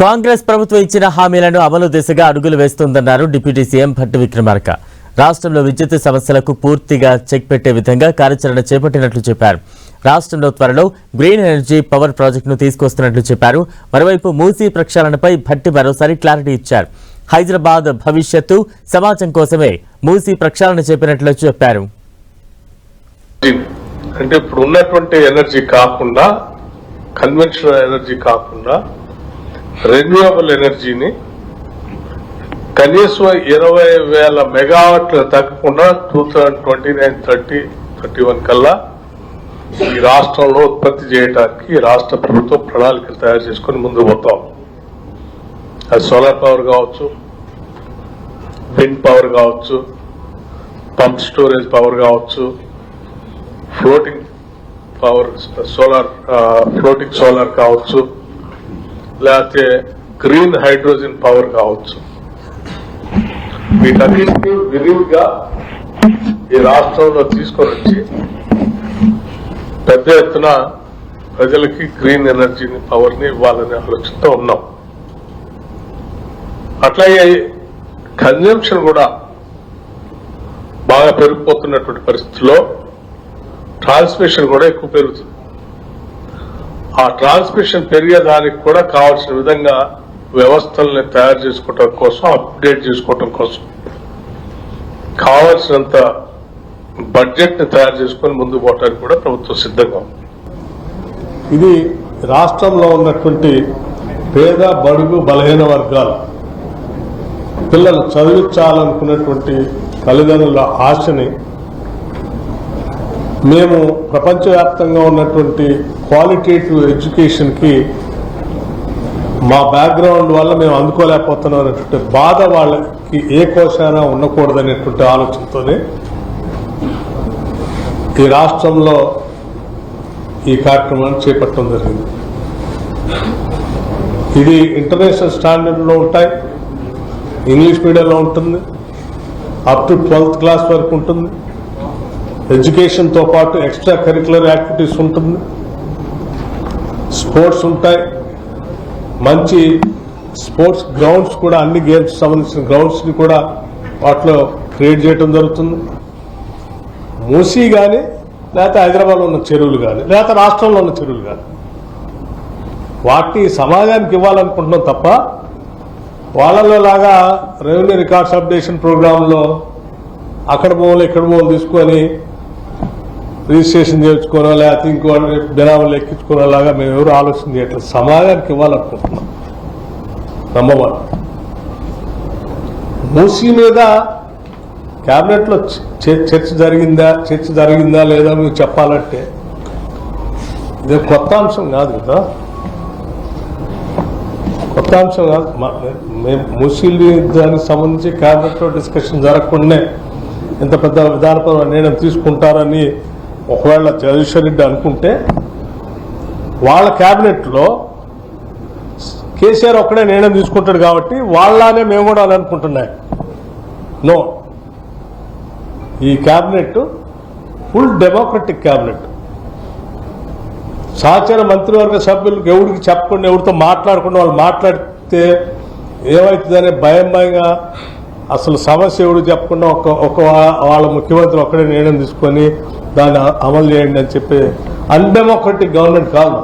కాంగ్రెస్ ప్రభుత్వం ఇచ్చిన హామీలను అమలు దిశగా అడుగులు వేస్తోందన్నారు డిప్యూటీ సీఎం భట్టి విక్రమార్క. రాష్ట్రంలో విద్యుత్ సమస్యలకు పూర్తిగా చెక్ పెట్టే విధంగా కార్యాచరణ చేపట్టినట్లు చెప్పారు. రాష్ట్రంలో త్వరలో గ్రీన్ ఎనర్జీ పవర్ ప్రాజెక్టును తీసుకొస్తున్నట్లు చెప్పారు. మరోవైపు మూసీ ప్రక్షాళనపై భట్టి మరోసారి క్లారిటీ ఇచ్చారు. హైదరాబాద్ భవిష్యత్తు సమాజం కోసమే మూసీ ప్రక్షాళన చేపట్టినట్లు చెప్పారు. అంటే ఇప్పుడు ఉన్నటువంటి ఎనర్జీ కాకుండా, కన్వెన్షనల్ ఎనర్జీ కాకుండా రెన్యూవబుల్ ఎనర్జీని కనీసం 20,000 మెగావాట్లు తగ్గకుండా 2029-30-31 కల్లా ఈ రాష్ట్రంలో ఉత్పత్తి చేయడానికి రాష్ట్ర ప్రభుత్వం ప్రణాళికలు తయారు చేసుకుని ముందుకు పోతాం. అది సోలార్ పవర్ కావచ్చు, విండ్ పవర్ కావచ్చు, పంప్ స్టోరేజ్ పవర్ కావచ్చు, floating power solar, floating solar కావచ్చు, లేకపోతే గ్రీన్ హైడ్రోజన్ పవర్ కావచ్చు. వీటన్నింటినీ విరివిగా ఈ రాష్ట్రంలో తీసుకొని వచ్చి పెద్ద ఎత్తున ప్రజలకి గ్రీన్ ఎనర్జీని, పవర్ ని ఇవ్వాలనే ఆలోచనతో ఉన్నాం. అట్లాగే కన్జంప్షన్ కూడా బాగా పెరిగిపోతున్నటువంటి పరిస్థితుల్లో ట్రాన్స్మిషన్ కూడా ఎక్కువ పెరుగుతుంది. ఆ ట్రాన్స్మిషన్ పెరిగేదానికి కూడా కావాల్సిన విధంగా వ్యవస్థల్ని తయారు చేసుకోవటం కోసం, అప్డేట్ చేసుకోవటం కోసం కావాల్సినంత బడ్జెట్ ని తయారు చేసుకుని ముందుకు పోవడానికి కూడా ప్రభుత్వం సిద్ధంగా ఉంది. ఇది రాష్ట్రంలో ఉన్నటువంటి పేద, బడుగు, బలహీన వర్గాలు పిల్లలు చదివించాలనుకున్నటువంటి తల్లిదండ్రుల ఆశని మేము ప్రపంచవ్యాప్తంగా ఉన్నటువంటి క్వాలిటేటివ్ ఎడ్యుకేషన్కి మా బ్యాక్గ్రౌండ్ వల్ల మేము అందుకోలేకపోతున్నాం అనేటువంటి బాధ వాళ్ళకి ఏ కోశాన ఉండకూడదనేటువంటి ఆలోచనతోనే ఈ రాష్ట్రంలో ఈ కార్యక్రమాన్ని చేపట్టడం జరిగింది. ఇది ఇంటర్నేషనల్ స్టాండర్డ్లో ఉంటాయి, ఇంగ్లీష్ మీడియంలో ఉంటుంది, అప్ టు 12th క్లాస్ వరకు ఉంటుంది. ఎడ్యుకేషన్తో పాటు ఎక్స్ట్రా కరిక్యులర్ యాక్టివిటీస్ ఉంటుంది, స్పోర్ట్స్ ఉంటాయి, మంచి స్పోర్ట్స్ గ్రౌండ్స్ కూడా, అన్ని గేమ్స్ సంబంధించిన గ్రౌండ్స్ని కూడా వాటిలో క్రియేట్ చేయడం జరుగుతుంది. మూసీ కానీ, లేకపోతే హైదరాబాద్లో ఉన్న చెరువులు కానీ, లేకపోతే రాష్ట్రంలో ఉన్న చెరువులు కానీ, వాటిని సమాజానికి ఇవ్వాలనుకుంటున్నాం తప్ప వాళ్ళలో లాగా రెవెన్యూ రికార్డ్స్ అప్డేషన్ ప్రోగ్రాంలో అక్కడ భూములు ఇక్కడ భూములు తీసుకొని రిజిస్ట్రేషన్ చేయించుకోనో, లేకపోతే ఇంకో జనాభాలు ఎక్కించుకునేలాగా మేము ఎవరు ఆలోచన చేయట్లేదు. సమాజానికి ఇవ్వాలనుకుంటున్నాం. నంబర్ 1. మూసీ మీద క్యాబినెట్లో చర్చ జరిగిందా లేదా మీరు చెప్పాలంటే ఇది కొత్త అంశం కాదు కదా, కొత్త అంశం కాదు. మేము మూసీ దానికి సంబంధించి క్యాబినెట్లో డిస్కషన్ జరగకుండానే ఇంత పెద్ద విధానపరమైన నిర్ణయం తీసుకుంటారని ఒకవేళ జగదీశ్వర్ రెడ్డి అనుకుంటే వాళ్ళ క్యాబినెట్లో కేసీఆర్ ఒక్కడే నిర్ణయం తీసుకుంటాడు కాబట్టి వాళ్ళనే మేము కూడా అని అనుకుంటున్నాయి. నో, ఈ క్యాబినెట్ ఫుల్ డెమోక్రటిక్ క్యాబినెట్. సహచర మంత్రివర్గ సభ్యులకు ఎవరికి చెప్పకుండా, ఎవరితో మాట్లాడకుండా వాళ్ళు మాట్లాడితే ఏమవుతుందనే భయంగా అసలు సమస్య ఎవరు చెప్పకుండా ఒక వాళ్ళ ముఖ్యమంత్రి ఒక్కడే నిర్ణయం తీసుకొని దాన్ని అమలు చేయండి అని చెప్పి అన్డెమోక్రటిక్ గవర్నమెంట్ కాదు.